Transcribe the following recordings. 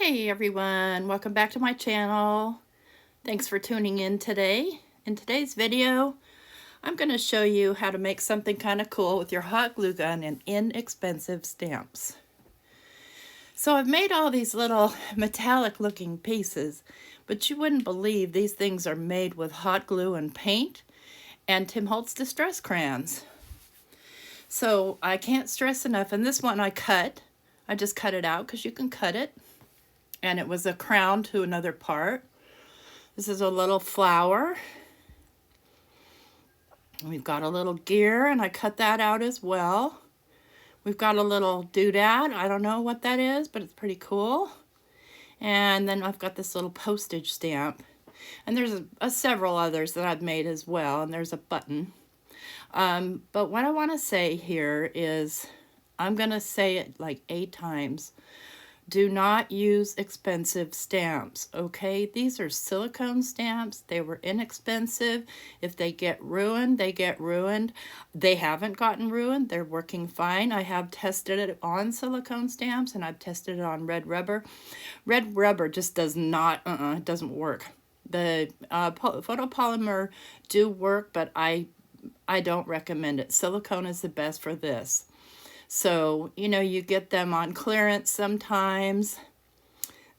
Hi everyone, welcome back to my channel. Thanks for tuning in today. In today's video, I'm going to show you how to make something kind of cool with your hot glue gun and inexpensive stamps. So I've made all these little metallic looking pieces, but you wouldn't believe these things are made with hot glue and paint and Tim Holtz distress crayons. So I can't stress enough, and this one I just cut it out because you can cut it. And it was a crown to another part. This is a little flower. We've got a little gear, and I cut that out as well. We've got a little doodad. I don't know what that is, but it's pretty cool. And then I've got this little postage stamp. And there's several others that I've made as well, and there's a button. But what I want to say here is, I'm going to say it like 8 times. Do not use expensive stamps, okay? These are silicone stamps. They were inexpensive. If they get ruined, they get ruined. They haven't gotten ruined. They're working fine. I have tested it on silicone stamps, and I've tested it on red rubber. Red rubber just does not, it doesn't work. The photopolymer do work, but I don't recommend it. Silicone is the best for this. So, you know, you get them on clearance sometimes.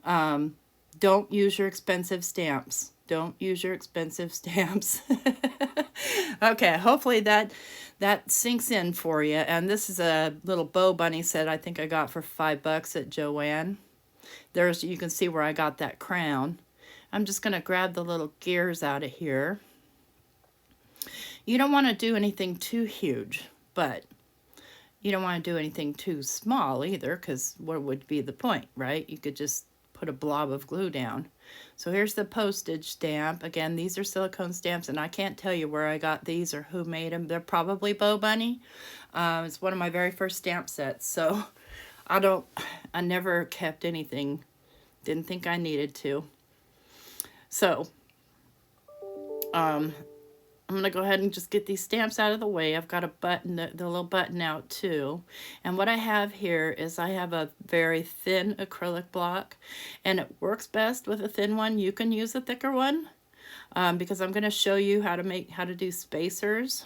Don't use your expensive stamps. Don't use your expensive stamps. Okay, hopefully that sinks in for you. And this is a little bow bunny set I think I got for $5 at Joann. You can see where I got that crown. I'm just going to grab the little gears out of here. You don't want to do anything too huge, but you don't want to do anything too small either, because what would be the point, right? You could just put a blob of glue down. So here's the postage stamp. Again, these are silicone stamps, and I can't tell you where I got these or who made them. They're probably Bow Bunny. It's one of my very first stamp sets, so I never kept anything. Didn't think I needed to. So, I'm going to go ahead and just get these stamps out of the way. I've got a button, the little button out too. And what I have here is I have a very thin acrylic block, and it works best with a thin one. You can use a thicker one because I'm going to show you how to do spacers.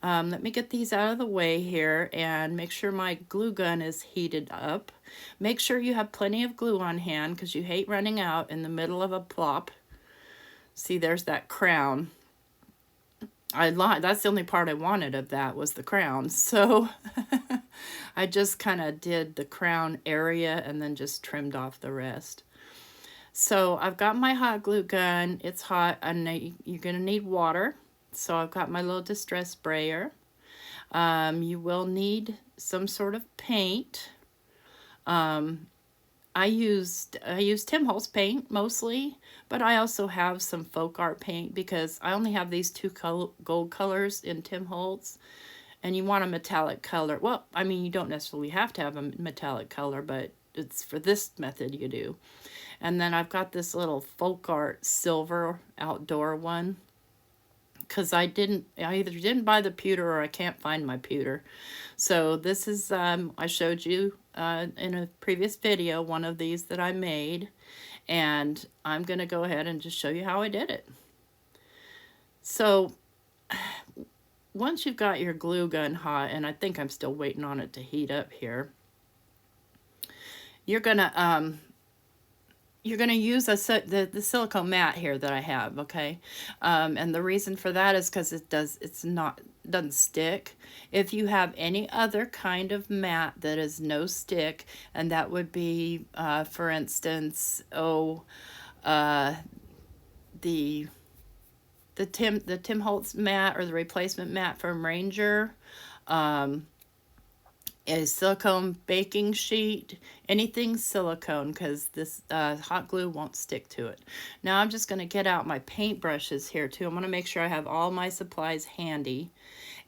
Let me get these out of the way here and make sure my glue gun is heated up. Make sure you have plenty of glue on hand because you hate running out in the middle of a plop. See, there's that crown. That's the only part I wanted of that was the crown. So I just kind of did the crown area and then just trimmed off the rest. So I've got my hot glue gun. It's hot, and you're going to need water. So I've got my little distress sprayer. You will need some sort of paint. I used Tim Holtz paint mostly, but I also have some folk art paint because I only have these 2 gold colors in Tim Holtz, and you want a metallic color. Well, I mean, you don't necessarily have to have a metallic color, but it's for this method you do. And then I've got this little folk art silver outdoor one because I either didn't buy the pewter or I can't find my pewter. So this is, I showed you in a previous video, one of these that I made, and I'm going to go ahead and just show you how I did it. So once you've got your glue gun hot, and I think I'm still waiting on it to heat up here, you're going to use the silicone mat here that I have, okay? And the reason for that is because it doesn't stick. If you have any other kind of mat that is no stick, and that would be, for instance, the Tim Holtz mat or the replacement mat from Ranger, a silicone baking sheet, anything silicone, because this hot glue won't stick to it. Now I'm just going to get out my paint brushes here too. I'm going to make sure I have all my supplies handy.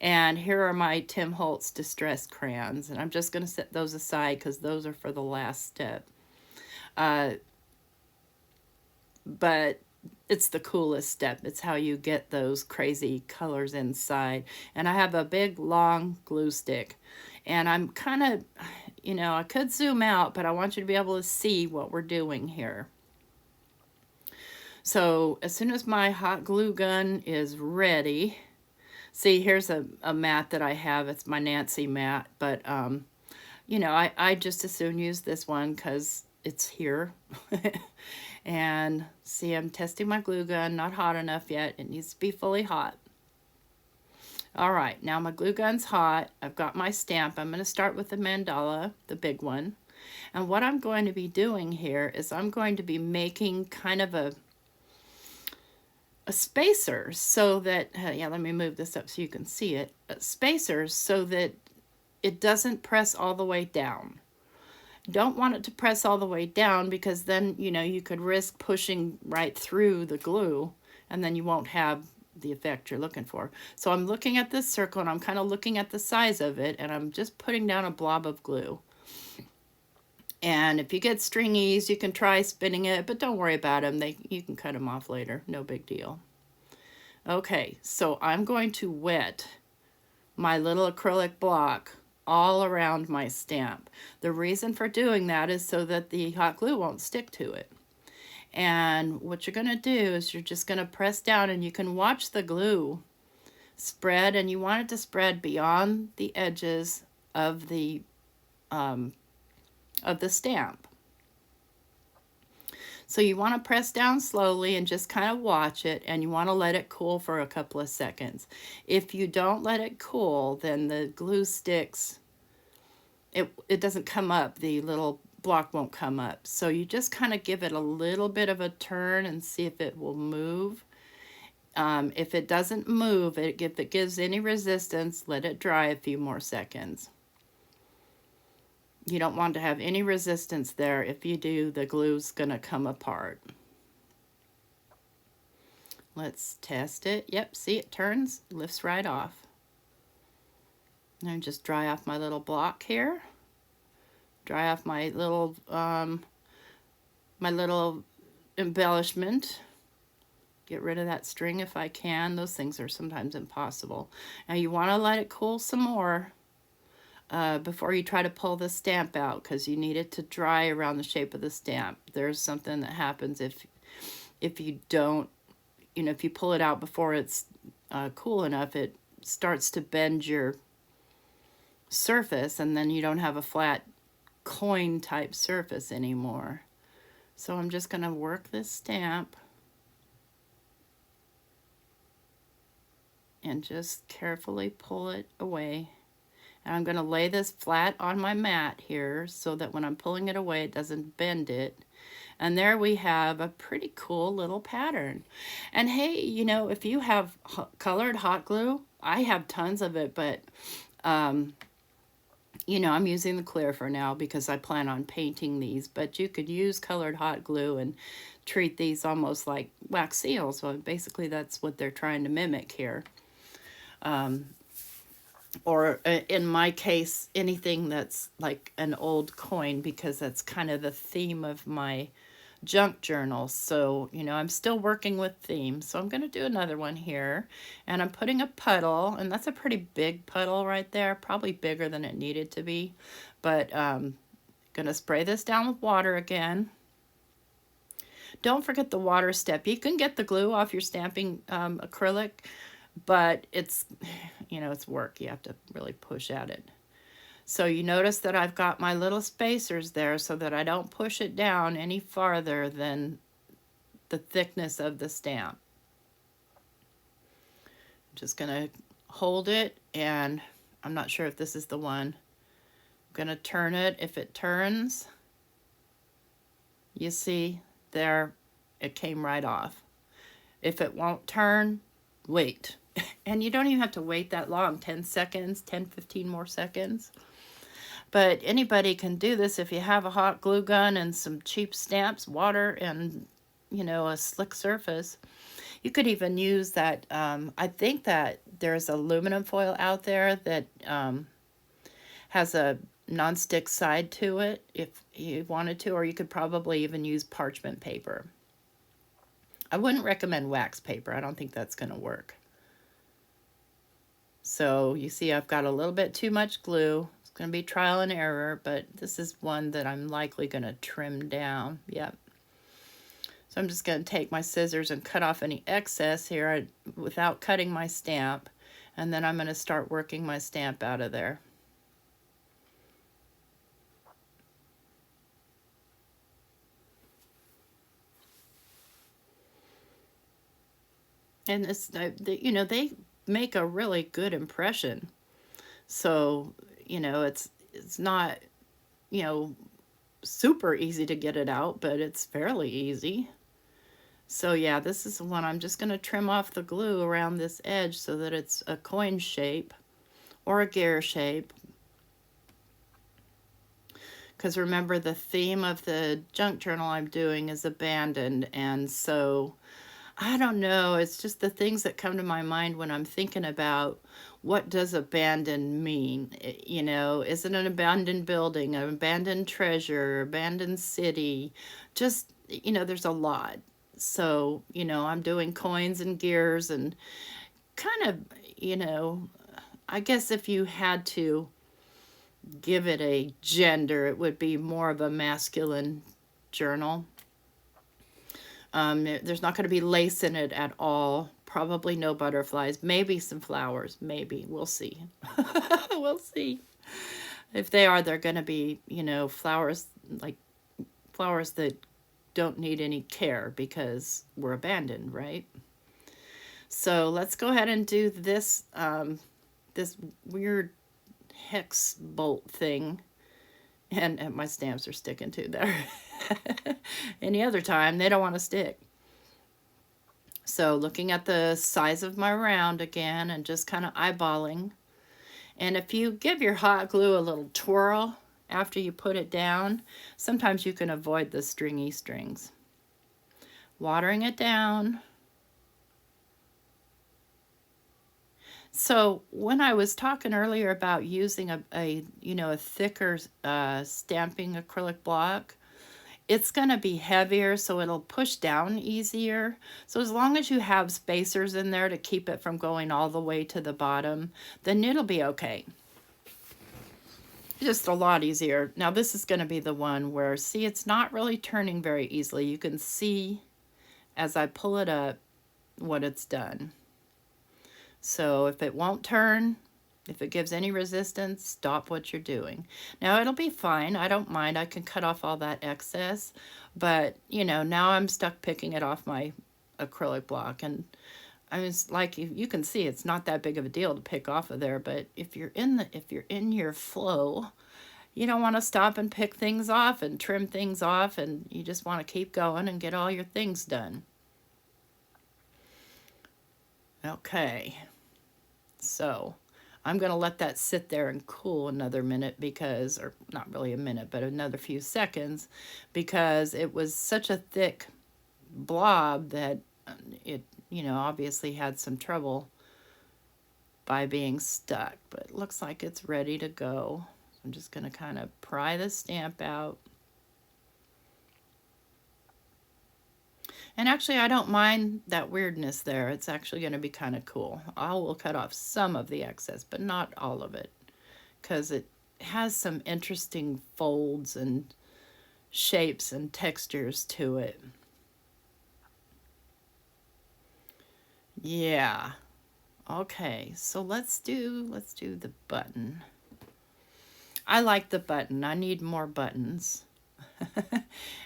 And here are my Tim Holtz distress crayons, and I'm just going to set those aside because those are for the last step. But it's the coolest step. It's how you get those crazy colors inside. And I have a big long glue stick, and I'm kind of, you know, I could zoom out, but I want you to be able to see what we're doing here. So as soon as my hot glue gun is ready, see, here's a mat that I have. It's my Nancy mat, but you know, I just as soon use this one because it's here. And see, I'm testing my glue gun, not hot enough yet. It needs to be fully hot. All right, now my glue gun's hot. I've got my stamp. I'm going to start with the mandala, the big one. And what I'm going to be doing here is I'm going to be making kind of a spacer so that, yeah, let me move this up so you can see it. Spacers so that it doesn't press all the way down. Don't want it to press all the way down because then, you know, you could risk pushing right through the glue and then you won't have the effect you're looking for. So I'm looking at this circle and I'm kind of looking at the size of it and I'm just putting down a blob of glue. And if you get stringies, you can try spinning it, but don't worry about them. You can cut them off later, no big deal. Okay, so I'm going to wet my little acrylic block all around my stamp. The reason for doing that is so that the hot glue won't stick to it. And what you're going to do is you're just going to press down and you can watch the glue spread, and you want it to spread beyond the edges of the stamp. So you want to press down slowly and just kind of watch it, and you want to let it cool for a couple of seconds. If you don't let it cool, then the glue sticks. It doesn't come up. The little block won't come up. So you just kind of give it a little bit of a turn and see if it will move. If it doesn't move, if it gives any resistance, let it dry a few more seconds. You don't want to have any resistance there. If you do, the glue's going to come apart. Let's test it. Yep, see, it turns, lifts right off. And just dry off my little block here. Dry off my little embellishment. Get rid of that string if I can. Those things are sometimes impossible. Now you want to let it cool some more before you try to pull the stamp out, because you need it to dry around the shape of the stamp. There's something that happens if you don't, you know, if you pull it out before it's cool enough, it starts to bend your surface, and then you don't have a flat coin type surface anymore. So I'm just going to work this stamp and just carefully pull it away. And I'm going to lay this flat on my mat here so that when I'm pulling it away, it doesn't bend it. And there we have a pretty cool little pattern. And hey, you know, if you have colored hot glue, I have tons of it, but you know, I'm using the clear for now because I plan on painting these, but you could use colored hot glue and treat these almost like wax seals. So basically that's what they're trying to mimic here. Or in my case, anything that's like an old coin, because that's kind of the theme of my junk journal. So, you know, I'm still working with themes. So I'm going to do another one here, and I'm putting a puddle, and that's a pretty big puddle right there, probably bigger than it needed to be, but going to spray this down with water again. Don't forget the water step. You can get the glue off your stamping acrylic, but it's, you know, it's work. You have to really push at it. So you notice that I've got my little spacers there so that I don't push it down any farther than the thickness of the stamp. I'm just going to hold it, and I'm not sure if this is the one. I'm going to turn it. If it turns, you see there, it came right off. If it won't turn, wait. And you don't even have to wait that long, 10 seconds, 10, 15 more seconds. But anybody can do this if you have a hot glue gun and some cheap stamps, water, and, you know, a slick surface. You could even use that, I think that there's aluminum foil out there that has a non-stick side to it if you wanted to, or you could probably even use parchment paper. I wouldn't recommend wax paper. I don't think that's going to work. So you see I've got a little bit too much glue. going to be trial and error, but this is one that I'm likely going to trim down. Yep. So I'm just going to take my scissors and cut off any excess here without cutting my stamp. And then I'm going to start working my stamp out of there. And it's, you know, they make a really good impression. So, you know, it's not, you know, super easy to get it out, but it's fairly easy. So yeah, this is the one I'm just going to trim off the glue around this edge so that it's a coin shape or a gear shape. Because remember, the theme of the junk journal I'm doing is abandoned, and so I don't know, it's just the things that come to my mind when I'm thinking about what does abandoned mean. You know, is it an abandoned building, an abandoned treasure, abandoned city? Just, you know, there's a lot. So, you know, I'm doing coins and gears and kind of, you know, I guess if you had to give it a gender, it would be more of a masculine journal. There's not going to be lace in it at all. Probably no butterflies. Maybe some flowers. Maybe. We'll see. We'll see. If they are, they're going to be, you know, flowers, like flowers that don't need any care because we're abandoned, right? So let's go ahead and do this, this weird hex bolt thing. And my stamps are sticking too there. Any other time, they don't want to stick. So looking at the size of my round again and just kind of eyeballing. And if you give your hot glue a little twirl after you put it down, sometimes you can avoid the stringy strings. Watering it down. So when I was talking earlier about using a you know, a thicker stamping acrylic block, it's going to be heavier, so it'll push down easier. So as long as you have spacers in there to keep it from going all the way to the bottom, then it'll be okay. Just a lot easier. Now this is going to be the one where, see, it's not really turning very easily. You can see as I pull it up what it's done. So if it won't turn, if it gives any resistance, stop what you're doing. Now it'll be fine. I don't mind. I can cut off all that excess. But, you know, now I'm stuck picking it off my acrylic block. And I mean, it's like you can see it's not that big of a deal to pick off of there. But if you're in your flow, you don't want to stop and pick things off and trim things off. And you just want to keep going and get all your things done. Okay. So I'm going to let that sit there and cool another minute because, or not really a minute, but another few seconds, because it was such a thick blob that it, you know, obviously had some trouble by being stuck, but it looks like it's ready to go. I'm just going to kind of pry the stamp out. And actually, I don't mind that weirdness there. It's actually going to be kind of cool. I will cut off some of the excess, but not all of it, because it has some interesting folds and shapes and textures to it. Yeah. Okay, so let's do the button. I like the button. I need more buttons.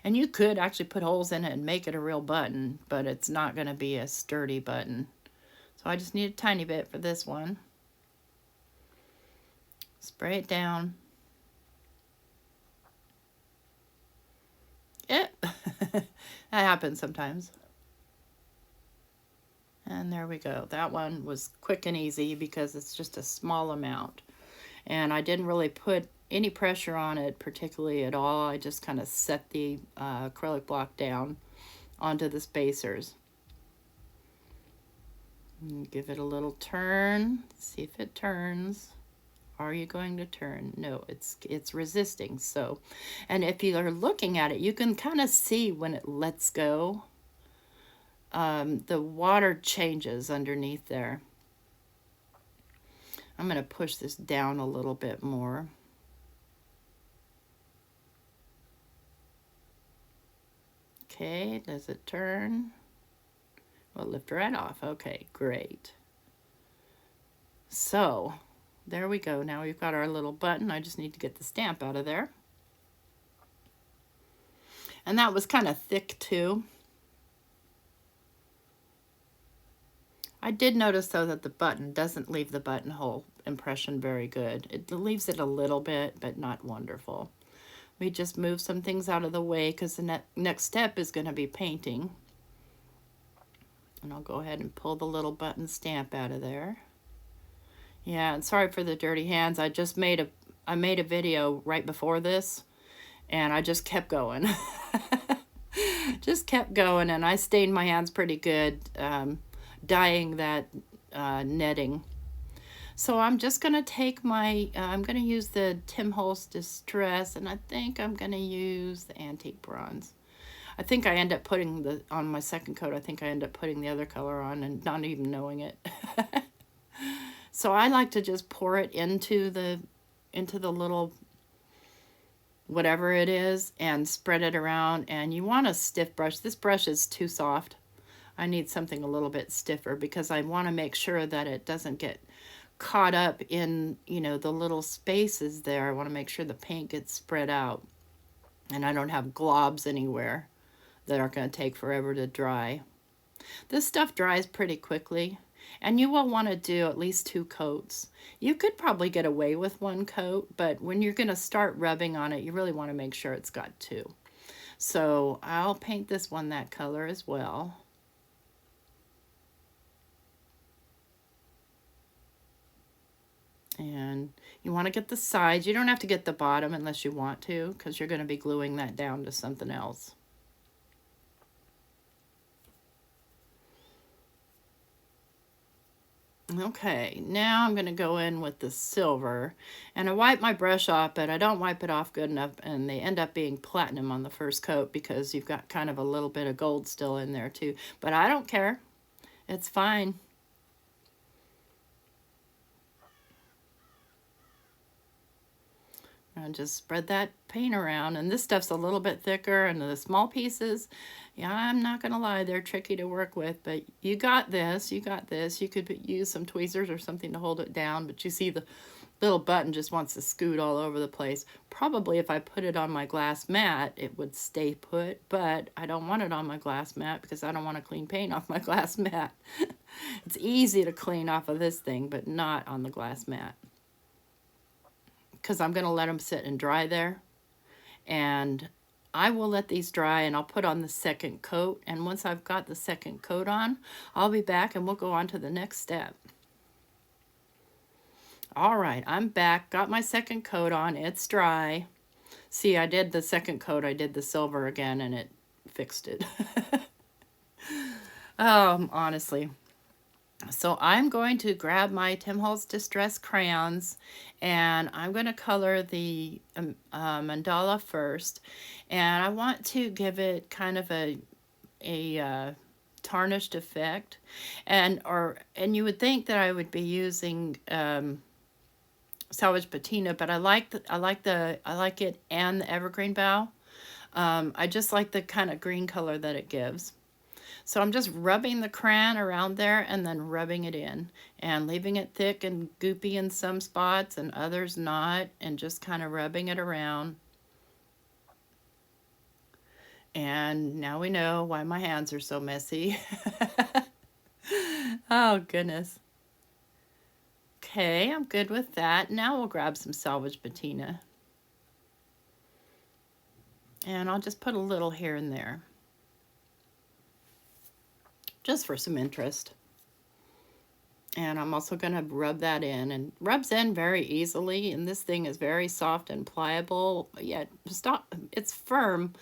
And you could actually put holes in it and make it a real button, but it's not going to be a sturdy button. So I just need a tiny bit for this one. Spray it down. Yeah, that happens sometimes. And there we go. That one was quick and easy because it's just a small amount. And I didn't really put any pressure on it particularly at all. I just kind of set the acrylic block down onto the spacers. And give it a little turn. See if it turns. Are you going to turn? No, it's resisting. So, and if you are looking at it, you can kind of see when it lets go. The water changes underneath there. I'm going to push this down a little bit more. Okay, does it turn? We'll lift right off. Okay, great. So, there we go. Now we've got our little button. I just need to get the stamp out of there. And that was kind of thick too. I did notice though that the button doesn't leave the buttonhole impression very good. It leaves it a little bit, but not wonderful. We just move some things out of the way because the next step is going to be painting. And I'll go ahead and pull the little button stamp out of there. Yeah, and sorry for the dirty hands. I made a video right before this, and I just kept going. Just kept going, and I stained my hands pretty good, dyeing that netting. So I'm just going to take my, I'm going to use the Tim Holtz Distress, and I think I'm going to use the Antique Bronze. I think I end up putting on my second coat, I think I end up putting the other color on and not even knowing it. So I like to just pour it into the little whatever it is and spread it around. And you want a stiff brush. This brush is too soft. I need something a little bit stiffer because I want to make sure that it doesn't get caught up in, you know, the little spaces there. I want to make sure the paint gets spread out and I don't have globs anywhere that are going to take forever to dry. This stuff dries pretty quickly, and you will want to do at least 2 coats. You could probably get away with 1 coat, but when you're going to start rubbing on it, you really want to make sure it's got 2. So I'll paint this one that color as well. And you want to get the sides. You don't have to get the bottom unless you want to, because you're going to be gluing that down to something else. Okay, now I'm going to go in with the silver, and I wipe my brush off, but I don't wipe it off good enough, and they end up being platinum on the first coat because you've got kind of a little bit of gold still in there too. But I don't care. It's fine. And just spread that paint around, and this stuff's a little bit thicker, and the small pieces, yeah, I'm not gonna lie, they're tricky to work with, but you got this, you got this. You could use some tweezers or something to hold it down, but you see the little button just wants to scoot all over the place. Probably if I put it on my glass mat, it would stay put, but I don't want it on my glass mat because I don't want to clean paint off my glass mat. It's easy to clean off of this thing, but not on the glass mat, because I'm going to let them sit and dry there. And I will let these dry, and I'll put on the second coat. And once I've got the second coat on, I'll be back and we'll go on to the next step. All right, I'm back. Got my second coat on. It's dry. See, I did the second coat. I did the silver again, and it fixed it. Honestly. So I'm going to grab my Tim Holtz Distress crayons, and I'm going to color the mandala first, and I want to give it kind of a tarnished effect, and you would think that I would be using salvage patina, but I like it and the evergreen bough. I just like the kind of green color that it gives. So I'm just rubbing the crayon around there and then rubbing it in and leaving it thick and goopy in some spots and others not, and just kind of rubbing it around. And now we know why my hands are so messy. Oh, goodness. Okay, I'm good with that. Now we'll grab some salvage patina. And I'll just put a little here and there, just for some interest. And I'm also going to rub that in, and rubs in very easily, and this thing is very soft and pliable, yet it's firm,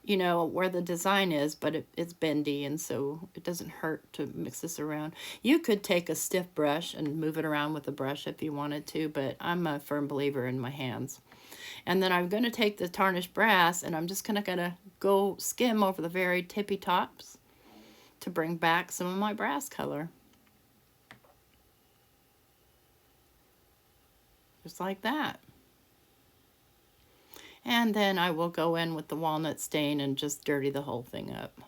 you know, where the design is, but it's bendy, and so it doesn't hurt to mix this around. You could take a stiff brush and move it around with a brush if you wanted to, but I'm a firm believer in my hands. And then I'm going to take the tarnished brass, and I'm just going to go skim over the very tippy tops to bring back some of my brass color. Just like that. And then I will go in with the walnut stain and just dirty the whole thing up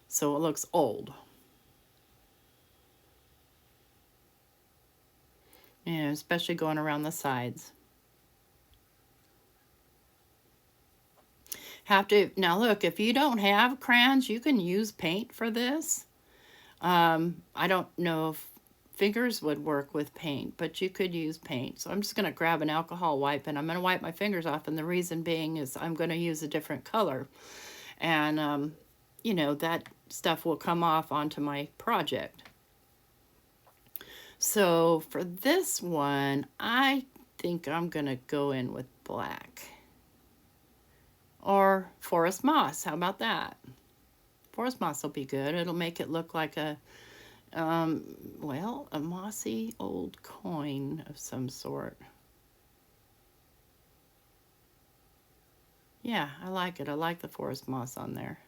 so it looks old. Yeah, especially going around the sides. Now look, if you don't have crayons, you can use paint for this. I don't know if fingers would work with paint, but you could use paint. So I'm just going to grab an alcohol wipe and I'm going to wipe my fingers off. And the reason being is I'm going to use a different color. And, you know, that stuff will come off onto my project. So for this one, I think I'm going to go in with black. Or forest moss. How about that? Forest moss will be good. It'll make it look like a, well, a mossy old coin of some sort. Yeah, I like it. I like the forest moss on there.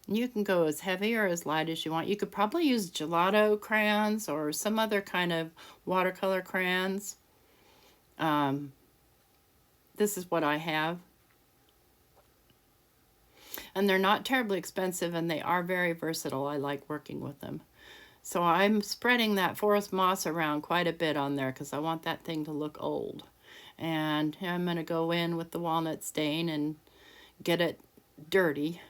You can go as heavy or as light as you want. You could probably use gelato crayons or some other kind of watercolor crayons. This is what I have. And they're not terribly expensive, and they are very versatile. I like working with them. So I'm spreading that forest moss around quite a bit on there because I want that thing to look old. And I'm going to go in with the walnut stain and get it dirty.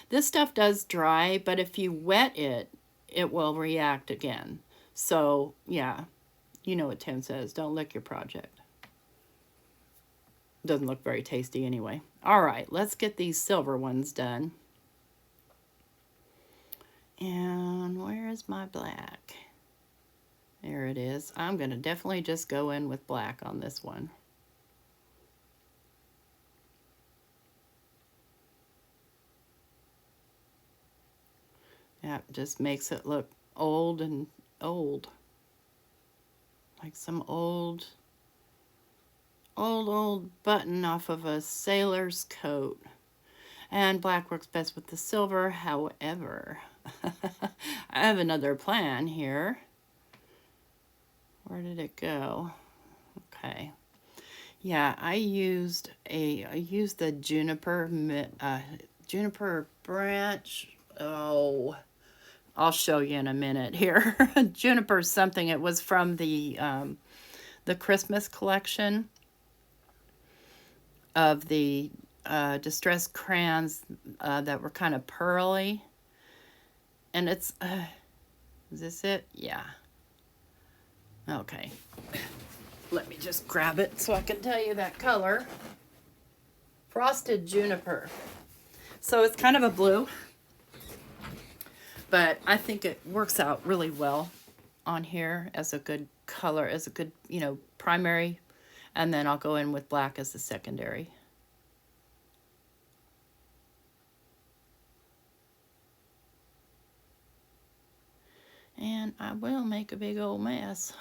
This stuff does dry, but if you wet it, it will react again. So, yeah, you know what Tim says, don't lick your project. Doesn't look very tasty anyway. All right, let's get these silver ones done. And where is my black? There it is. I'm going to definitely just go in with black on this one. That just makes it look old and old. Like some old button off of a sailor's coat. And black works best with the silver. However, I have another plan here. Where did it go? Okay. Yeah, I used the juniper branch. Oh, I'll show you in a minute here. Juniper something. It was from the Christmas collection of the distressed crayons that were kind of pearly. And it's, is this it? Yeah. Okay. Let me just grab it so I can tell you that color. Frosted Juniper. So it's kind of a blue, but I think it works out really well on here as a good color, as a good, you know, primary. And then I'll go in with black as the secondary. And I will make a big old mess.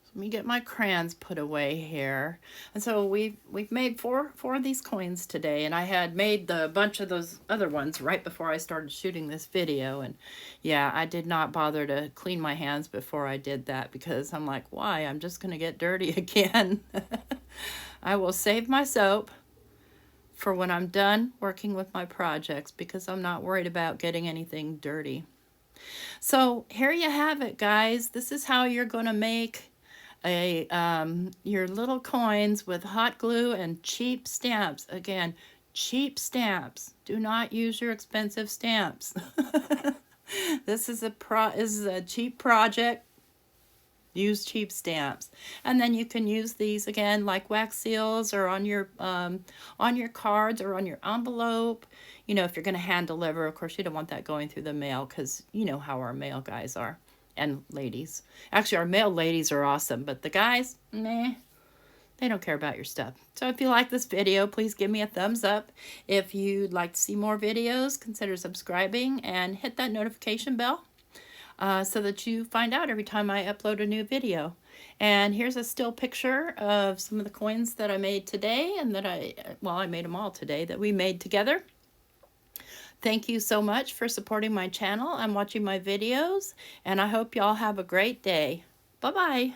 Let me get my crayons put away here. And so we've made four of these coins today, and I had made the bunch of those other ones right before I started shooting this video. And yeah, I did not bother to clean my hands before I did that because I'm like, why? I'm just gonna get dirty again. I will save my soap for when I'm done working with my projects because I'm not worried about getting anything dirty. So here you have it, guys. This is how you're gonna make your little coins with hot glue and cheap stamps. Again, cheap stamps. Do not use your expensive stamps. This is a cheap project. Use cheap stamps. And then you can use these again like wax seals or on your cards or on your envelope. You know, if you're going to hand deliver, of course you don't want that going through the mail because you know how our mail guys are. And ladies. Actually, our male ladies are awesome, but the guys, meh, they don't care about your stuff. So if you like this video, please give me a thumbs up. If you'd like to see more videos, consider subscribing and hit that notification bell so that you find out every time I upload a new video. And here's a still picture of some of the coins that I made today and that I made them all today that we made together. Thank you so much for supporting my channel and watching my videos, and I hope y'all have a great day. Bye-bye.